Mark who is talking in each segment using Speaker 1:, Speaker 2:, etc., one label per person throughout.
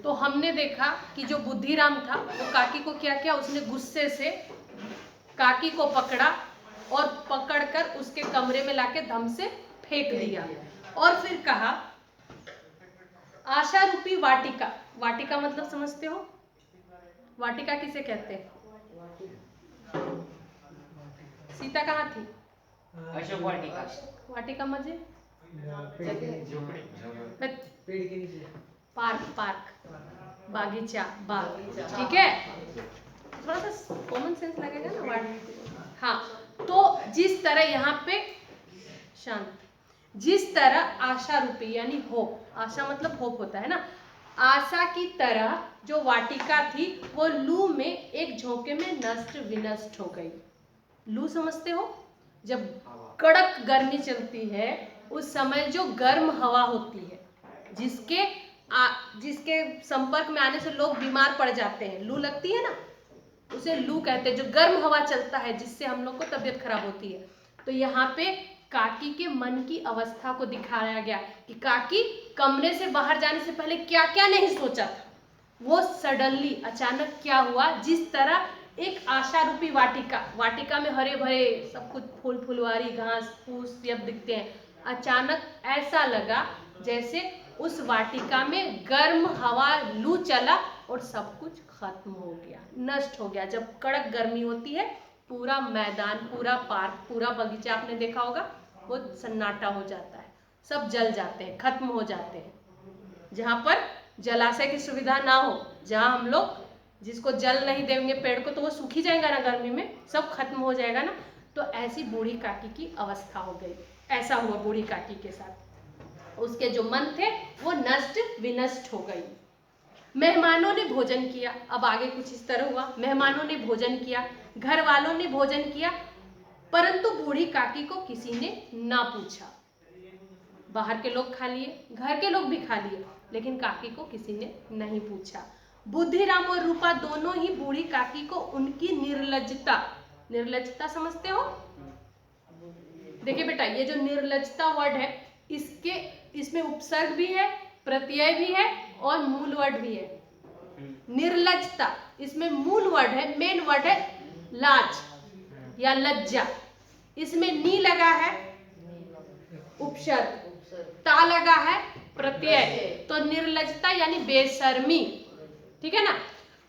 Speaker 1: तो हमने देखा कि जो बुद्धिराम था वो काकी को क्या किया, उसने गुस्से से काकी को पकड़ा और पकड़कर उसके कमरे में लाके धम से फेंक दिया और फिर कहा आशा रूपी वाटिका, वाटिका मतलब समझते हो, वाटिका किसे कहते हैं? सीता कहाँ थी?
Speaker 2: अशोक वाटिका।
Speaker 1: वाटिका मजे
Speaker 3: पेड़ के नीचे,
Speaker 1: पार्क, पार्क, बागीचा, बाग, ठीक है, थोड़ा सा कॉमन सेंस लगेगा ना वर्ड। हाँ, तो जिस तरह यहाँ पे शांत, जिस तरह आशा रूपी यानी होप, आशा मतलब होप होता है ना, आशा की तरह जो वाटिका थी वो लू में एक झोंके में नष्ट विनष्ट हो गई। लू समझते हो, जब कड़क गर्मी चलती है उस समय जो गर्म हवा होती है जिसके संपर्क में आने से लोग बीमार पड़ जाते हैं, लू लगती है ना, उसे लू कहते हैं। जो गर्म हवा चलता है जिससे हम लोग को तबीयत खराब होती है। तो यहाँ पे काकी के मन की अवस्था को दिखाया गया कि काकी कमरे से बाहर जाने से पहले क्या क्या नहीं सोचा था, वो सडनली अचानक क्या हुआ, जिस तरह एक आशा रूपी वाटिका, वाटिका में हरे भरे सब कुछ फूल फुलवारी घास फूस सब दिखते हैं, अचानक ऐसा लगा जैसे उस वाटिका में गर्म हवा लू चला और सब कुछ खत्म हो गया, नष्ट हो गया। जब कड़क गर्मी होती है पूरा मैदान, पूरा पार्क, पूरा बगीचा आपने देखा होगा, वो सन्नाटा हो जाता है, सब जल जाते हैं, खत्म हो जाते हैं। जहाँ पर जलाशय की सुविधा ना हो, जहाँ हम लोग जिसको जल नहीं देंगे पेड़ को तो वो सूख ही जाएगा ना, गर्मी में सब खत्म हो जाएगा ना। तो ऐसी बूढ़ी काकी की अवस्था हो गई, ऐसा हुआ बूढ़ी काकी के साथ। उसके जो मन थे वो नष्ट विनष्ट हो गई। मेहमानों ने भोजन किया, अब आगे कुछ इस तरह हुआ, मेहमानों ने भोजन किया, घर वालों ने भोजन किया, परंतु बूढ़ी काकी को किसी ने ना पूछा। बाहर के लोग खा लिए, घर के लोग भी खा लिए, लेकिन काकी को किसी ने नहीं पूछा। बुद्धिराम और रूपा दोनों ही बूढ़ी काकी को उनकी निर्लज्जता, निर्लज्जता समझते हो? देखिए बेटा, ये जो निर्लज्जता वर्ड है इसमें उपसर्ग भी है, प्रत्यय भी है और मूल वर्ड भी है। निर्लज्जता, इसमें मूल वर्ड है, मेन वर्ड है लाज या लज्जा, इसमें नी लगा है उपसर्ग, ता लगा है प्रत्यय, तो निर्लज्जता यानी बेशर्मी, ठीक है ना।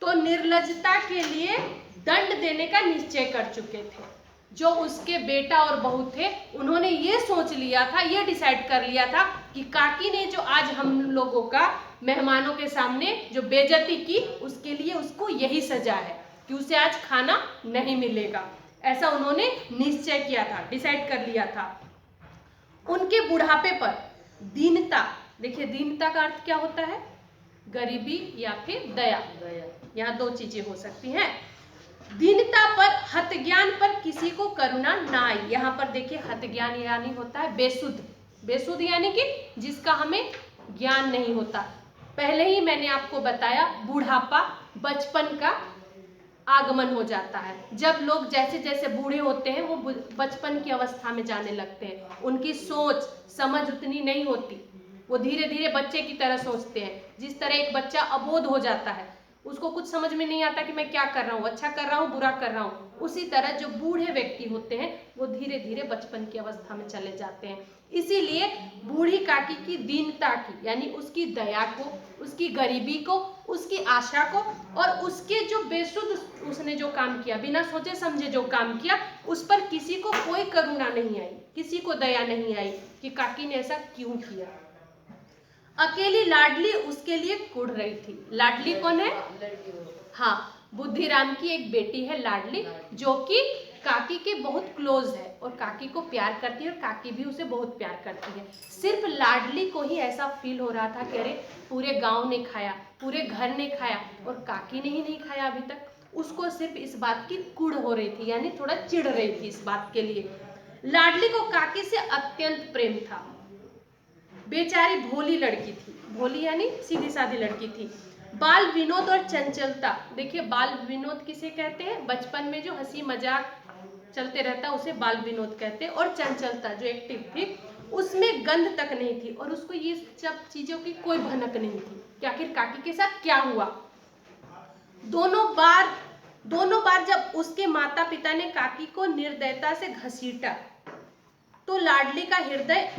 Speaker 1: तो निर्लज्जता के लिए दंड देने का निश्चय कर चुके थे। जो उसके बेटा और बहू थे उन्होंने ये सोच लिया था, ये डिसाइड कर लिया था कि काकी ने जो आज हम लोगों का मेहमानों के सामने जो बेइज्जती की, उसके लिए उसको यही सजा है कि उसे आज खाना नहीं मिलेगा। ऐसा उन्होंने निश्चय किया था, डिसाइड कर लिया था। उनके बुढ़ापे पर दीनता, देखिए दीनता का अर्थ क्या होता है, गरीबी या फिर दया, यहाँ दो चीजें हो सकती हैं। दीनता पर, हत ज्ञान पर किसी को करुणा ना आई। यहाँ पर देखिए हत ज्ञान यानी होता है बेसुध, बेसुध यानी कि जिसका हमें ज्ञान नहीं होता। पहले ही मैंने आपको बताया बुढ़ापा बचपन का आगमन हो जाता है। जब लोग जैसे जैसे बूढ़े होते हैं वो बचपन की अवस्था में जाने लगते हैं, उनकी सोच समझ उतनी नहीं होती, वो धीरे धीरे बच्चे की तरह सोचते हैं। जिस तरह एक बच्चा अबोध हो जाता है, उसको कुछ समझ में नहीं आता कि मैं क्या कर रहा हूँ, अच्छा कर रहा हूँ बुरा कर रहा हूँ, उसी तरह जो बूढ़े व्यक्ति होते हैं वो धीरे धीरे बचपन की अवस्था में चले जाते हैं। इसीलिए बूढ़ी काकी की दीनता की यानी उसकी दया को, उसकी गरीबी को, उसकी आशा को और उसके जो बेसुध उसने जो काम किया, बिना सोचे समझे जो काम किया, उस पर किसी को कोई करुणा नहीं आई, किसी को दया नहीं आई कि काकी ने ऐसा क्यों किया। अकेली लाडली उसके लिए कुढ़ रही थी। लाडली कौन है? हाँ, बुद्धिराम की एक बेटी है लाडली, जो कि काकी के बहुत क्लोज है और काकी को प्यार करती है और काकी भी उसे बहुत प्यार करती है। सिर्फ लाडली को ही ऐसा फील हो रहा था कि अरे पूरे गांव ने खाया, पूरे घर ने खाया और काकी ने ही नहीं खाया अभी तक। उसको सिर्फ इस बात की कुढ़ हो रही थी, यानी थोड़ा चिढ़ रही थी इस बात के लिए। लाडली को काकी से अत्यंत प्रेम था। बेचारी भोली लड़की थी, भोली यानी सीधी सादी लड़की थी। बाल विनोद और चंचलता, देखिए बाल विनोद किसे कहते हैं, बचपन में जो हंसी मजाक चलते रहता उसे बाल विनोद कहते हैं। और चंचलता जो एक्टिव थी उसमें गंध तक नहीं थी और उसको ये सब चीजों की कोई भनक नहीं थी कि आखिर काकी के साथ क्या हुआ। दोनों बार जब उसके माता पिता ने काकी को निर्दयता से घसीटा तो लाडली का हृदय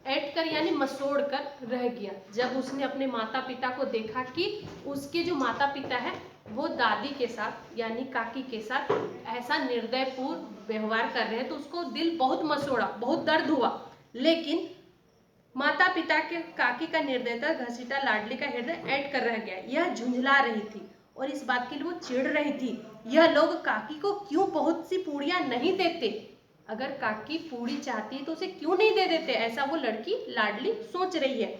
Speaker 1: ऐंठ कर यानी मसोड़ कर रह गया जब उसने अपने माता पिता को देखा कि उसके जो माता पिता है वो दादी के साथ यानी काकी के साथ ऐसा निर्दयपूर्ण व्यवहार कर रहे हैं, तो उसको दिल बहुत मसोड़ा, बहुत दर्द हुआ। लेकिन माता पिता के काकी का निर्दयता घसीटा लाडली का हृदय ऐंठ कर रह गया। यह झुंझला रही थी और इस बात के लिए वो चिढ़ रही थी, यह लोग काकी को क्यों बहुत सी पूड़ियां नहीं देते, अगर काकी पूड़ी चाहती है तो उसे क्यों नहीं दे देते, ऐसा वो लड़की लाडली सोच रही है।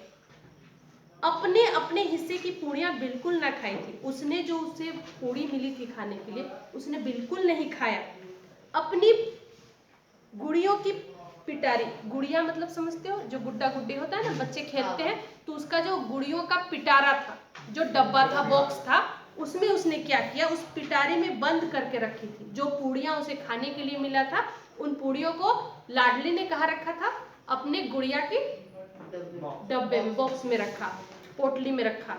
Speaker 1: अपने अपने हिस्से की पूड़ियां बिल्कुल ना खाई थी, उसने जो उसे पूड़ी मिली थी खाने के लिए उसने बिल्कुल नहीं खाया। अपनी गुड़ियों की पिटारी, गुड़िया मतलब समझते हो जो गुड्डा गुड्डी होता है ना, बच्चे खेलते हैं, तो उसका जो गुड़ियों का पिटारा था, जो डब्बा था, बॉक्स था, उसमें उसने क्या किया, उस पिटारी में बंद करके रखी थी जो पूड़ियां उसे खाने के लिए मिला था। उन पूड़ियों को लाडली ने कहाँ रखा था, अपने गुड़िया के डब्बे में, बॉक्स में रखा, पोटली में रखा।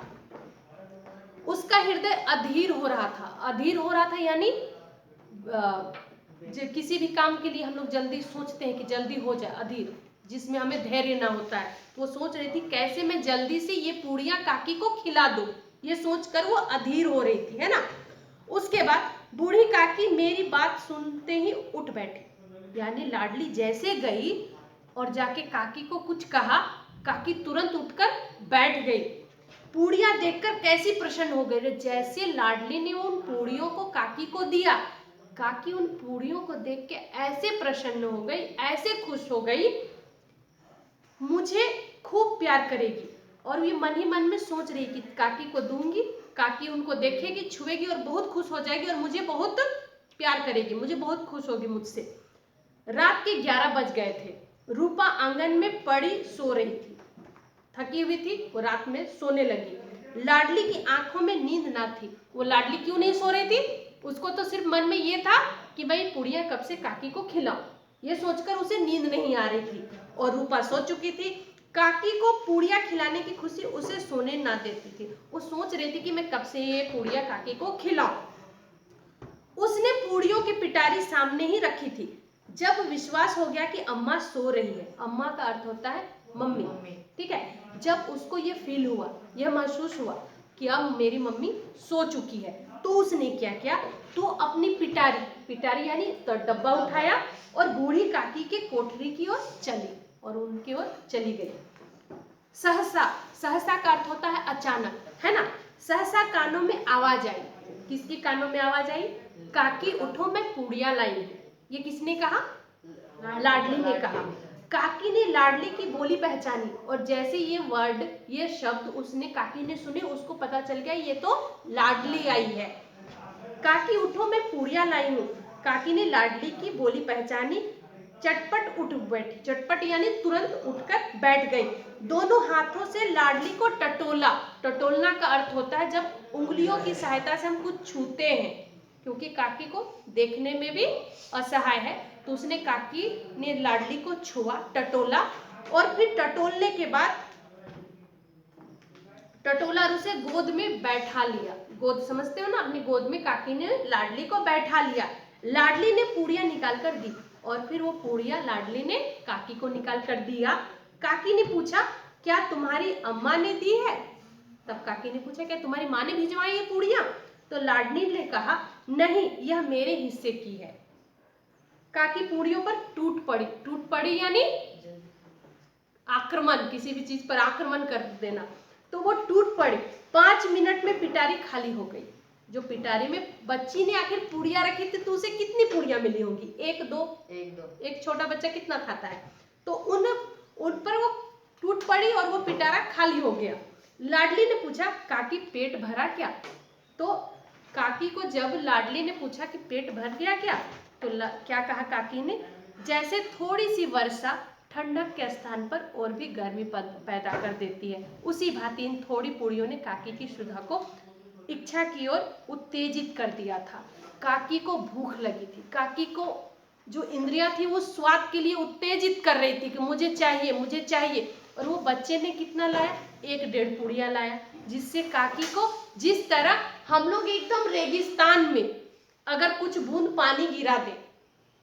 Speaker 1: उसका हृदय अधीर हो रहा था यानी किसी भी काम के लिए हम लोग जल्दी सोचते हैं कि जल्दी हो जाए, अधीर, जिसमें हमें धैर्य ना होता है। वो सोच रही थी कैसे मैं जल्दी से ये पूड़ियां काकी को खिला दूं, ये सोचकर वो अधीर हो रही थी, है ना। उसके बाद बूढ़ी काकी मेरी बात सुनते ही उठ बैठी, यानी लाडली जैसे गई और जाके काकी को कुछ कहा, काकी तुरंत उठकर बैठ गई। पूड़ियां देखकर कैसी प्रसन्न हो गई, जैसे लाडली ने उन पूड़ियों को काकी को दिया, काकी उन पूड़ियों को देख के ऐसे प्रसन्न हो गई, ऐसे खुश हो गई, मुझे खूब प्यार करेगी। और ये मन ही मन में सोच रही कि काकी को दूंगी, काकी उनको देखेगी, छुएगी और बहुत खुश हो जाएगी और मुझे बहुत प्यार करेगी, मुझे बहुत खुश होगी मुझसे। रात के 11 बज गए थे। रूपा आंगन में पड़ी सो रही थी, थकी हुई थी, वो रात में सोने लगी। लाडली की आंखों में नींद ना थी। वो लाडली क्यों नहीं सो रही थी, उसको तो सिर्फ मन में ये था कि भाई पूड़ियां कब से काकी को खिलाऊं, ये सोचकर उसे नींद नहीं आ रही थी। और रूपा सो चुकी थी। काकी को पूड़ियां खिलाने की खुशी उसे सोने ना देती थी। वो सोच रही थी कि मैं कब से ये पूड़ियां काकी को खिलाऊं। उसने पूड़ियों की पिटारी सामने ही रखी थी। जब विश्वास हो गया कि अम्मा सो रही है, अम्मा का अर्थ होता है मम्मी, ठीक है, जब उसको ये फील हुआ, यह महसूस हुआ कि अब मेरी मम्मी सो चुकी है, तो उसने क्या किया, तो अपनी पिटारी यानी तो डब्बा उठाया और बूढ़ी काकी के कोठरी की ओर चली और उनकी ओर चली गई। सहसा का अर्थ होता है अचानक, है ना। सहसा कानों में आवाज आई। किसकी कानों में आवाज आई, काकी उठो मैं पूड़ियां लाई हूं। ये किसने कहा, लाडली ने कहा। काकी ने लाडली की बोली पहचानी और जैसे ये वर्ड, ये शब्द उसने काकी ने सुने, उसको पता चल गया ये तो लाडली आई है। काकी उठो मैं पूड़ियां लाई हूं। काकी ने लाडली की बोली पहचानी, चटपट उठ बैठी, चटपट यानी तुरंत उठकर बैठ गई। दोनों हाथों से लाडली को टटोला। टटोलना का अर्थ होता है जब उंगलियों की सहायता से हम कुछ छूते हैं, क्योंकि काकी को देखने में भी असहाय है, तो उसने काकी ने लाडली को छुआ, टटोला, और फिर टटोलने के बाद टटोला और उसे गोद में बैठा लिया। गोद समझते हो ना, अपनी गोद में काकी ने लाडली को बैठा लिया। लाडली ने पूड़ियां निकाल कर दी और फिर वो पूड़ियां लाडली ने काकी को निकाल कर दिया। काकी ने पूछा क्या तुम्हारी अम्मा ने दी है, तब काकी ने पूछा क्या तुम्हारी माँ ने भिजवाई ये पूड़ियां, तो लाडली ने कहा नहीं, यह मेरे हिस्से की है। काकी पूड़ियों पर टूट पड़ी यानी आक्रमण, किसी भी चीज पर आक्रमण कर देना, तो वो टूट पड़ी। 5 मिनट में पिटारी खाली हो गई। जो पिटारी में बच्ची ने आखिर पूड़ियां रखी थी, तो उसे कितनी पूड़ियां मिली होंगी, एक दो, एक छोटा बच्चा कितना खाता है, तो उन पर वो टूट पड़ी और वो पिटारा खाली हो गया। लाडली ने पूछा काकी पेट भरा क्या, तो काकी को जब लाडली ने पूछा कि पेट भर गया क्या, तो क्या कहा काकी ने, जैसे थोड़ी सी वर्षा ठंडक के स्थान पर और भी गर्मी पैदा कर देती है, उसी भांति इन थोड़ी पूड़ियों ने काकी की सुधा को इच्छा की ओर उत्तेजित कर दिया था। काकी को भूख लगी थी, काकी को जो इंद्रियां थी वो स्वाद के लिए उत्तेजित कर रही थी कि मुझे चाहिए मुझे चाहिए। और वो बच्चे ने कितना लाया, 1-1.5 पूड़ियाँ लाया, जिससे काकी को, जिस तरह हम लोग एकदम रेगिस्तान में अगर कुछ बूंद पानी गिरा दे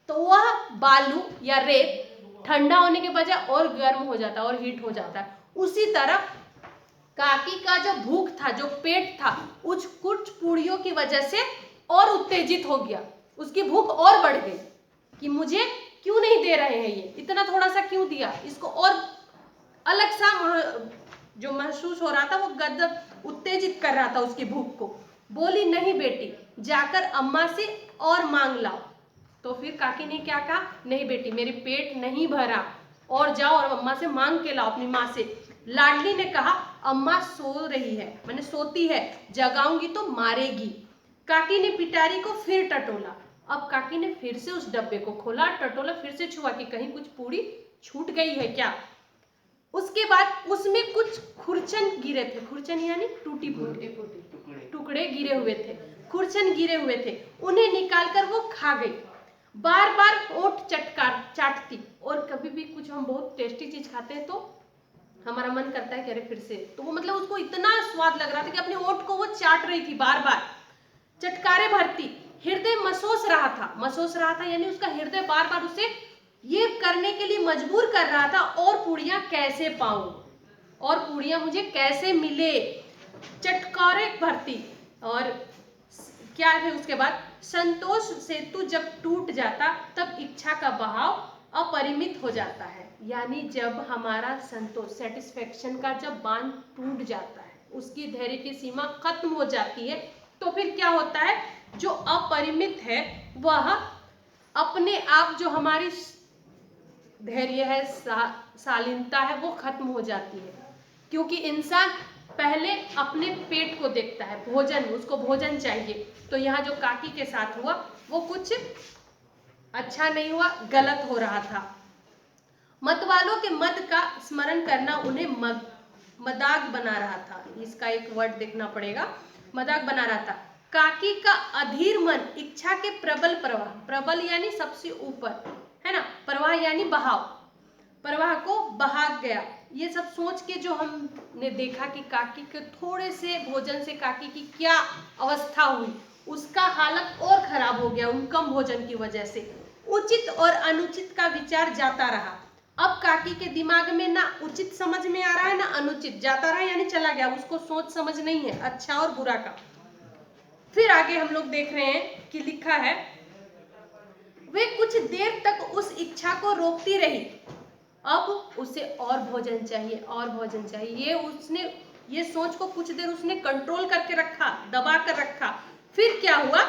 Speaker 1: तो वह बालू या रेत ठंडा होने के बजाय और गर्म हो जाता है और हीट हो जाता है। उसी तरह काकी का जो भूख था, जो पेट था, उस कुछ पूड़ियों की वजह से और उत्तेजित हो गया, उसकी भूख और बढ़ गई कि मुझे क्यों नहीं दे रहे हैं, ये इतना थोड़ा सा क्यों दिया, इसको और अलग सा जो महसूस हो रहा था, वो गदर उत्तेजित कर रहा था उसकी भूख को। बोली नहीं बेटी, जाकर अम्मा से और मांग लाओ। तो फिर काकी ने क्या कहा, नहीं बेटी मेरे पेट नहीं भरा, और जाओ और अम्मा से मांग के लाओ, अपनी माँ से। लाडली ने कहा अम्मा सो रही है, मैंने सोती है, जगाऊंगी तो मारेगी। काकी ने पिटारी को फिर टटोला। अब काकी ने फिर से उस डब्बे को खोला, टटोला, फिर से छुआ कि कहीं कुछ पूड़ी छूट गई है क्या। उसके बाद उसमें कुछ खुरचन गिरे थे, खुरचन यानी टूटी फूटी टुकड़े गिरे हुए थे, खुरचन गिरे हुए थे, उन्हें निकालकर वो खा गई। बार बार ओठ चाटती, और कभी भी कुछ हम बहुत टेस्टी चीज खाते हैं तो हमारा मन करता है कि अरे फिर से, तो वो मतलब उसको इतना स्वाद लग रहा था कि अपने ओठ को वो चाट रही थी, बार बार चटकारे भरती। हृदय मसोस रहा था यानी उसका हृदय बार बार उसे ये करने के लिए मजबूर कर रहा था, और पूड़ियां कैसे पाऊं, और पूड़ियां मुझे कैसे मिले, चटकारे भरती। और क्या है उसके बाद, संतोष सेतु जब टूट जाता तब इच्छा का बहाव अपरिमित हो जाता है। यानी जब हमारा संतोष, सेटिस्फेक्शन का जब बांध टूट जाता है, उसकी धैर्य की सीमा खत्म हो जाती है, तो फिर क्या होता है, जो अपरिमित है वह अपने आप, जो हमारी धैर्य है, शालीनता है, वो खत्म हो जाती है। क्योंकि इंसान पहले अपने पेट को देखता है, भोजन, उसको भोजन चाहिए। तो यहाँ जो काकी के साथ हुआ वो कुछ अच्छा नहीं हुआ, गलत हो रहा था। मतवालों के मद का स्मरण करना उन्हें मदाक बना रहा था। इसका एक वर्ड देखना पड़ेगा, मदाक बना रहा था। काकी का अधीर मन इच्छा के प्रबल प्रवाह, प्रबल यानी सबसे ऊपर है ना, प्रवाह यानी बहाव, प्रवाह को बहा गया। ये सब सोच के जो हमने देखा कि काकी के थोड़े से भोजन से काकी की क्या अवस्था हुई, उसका हालत और खराब हो गया उन कम भोजन की वजह से। उचित और अनुचित का विचार जाता रहा। अब काकी के दिमाग में ना उचित समझ में आ रहा है ना अनुचित, जाता रहा यानी चला गया, उसको सोच समझ नहीं है अच्छा और बुरा का। फिर आगे हम लोग देख रहे हैं कि लिखा है, वे कुछ देर तक उस इच्छा को रोकती रही, अब उसे और भोजन चाहिए, और भोजन चाहिए। उसने ये सोच को कुछ देर उसने कंट्रोल करके रखा, दबा कर रखा। फिर क्या हुआ,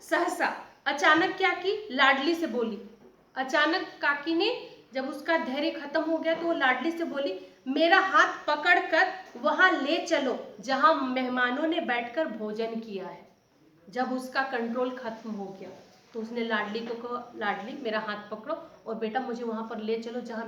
Speaker 1: सहसा अचानक क्या की, लाडली से बोली। अचानक काकी ने, जब उसका धैर्य खत्म हो गया तो वो लाडली से बोली, मेरा हाथ पकड़कर वहां ले चलो जहां मेहमानों ने बैठकर भोजन किया है। जब उसका कंट्रोल खत्म हो गया तो उसने लाडली को कहा, लाडली मेरा हाथ पकड़ो और बेटा मुझे वहां पर ले चलो जहां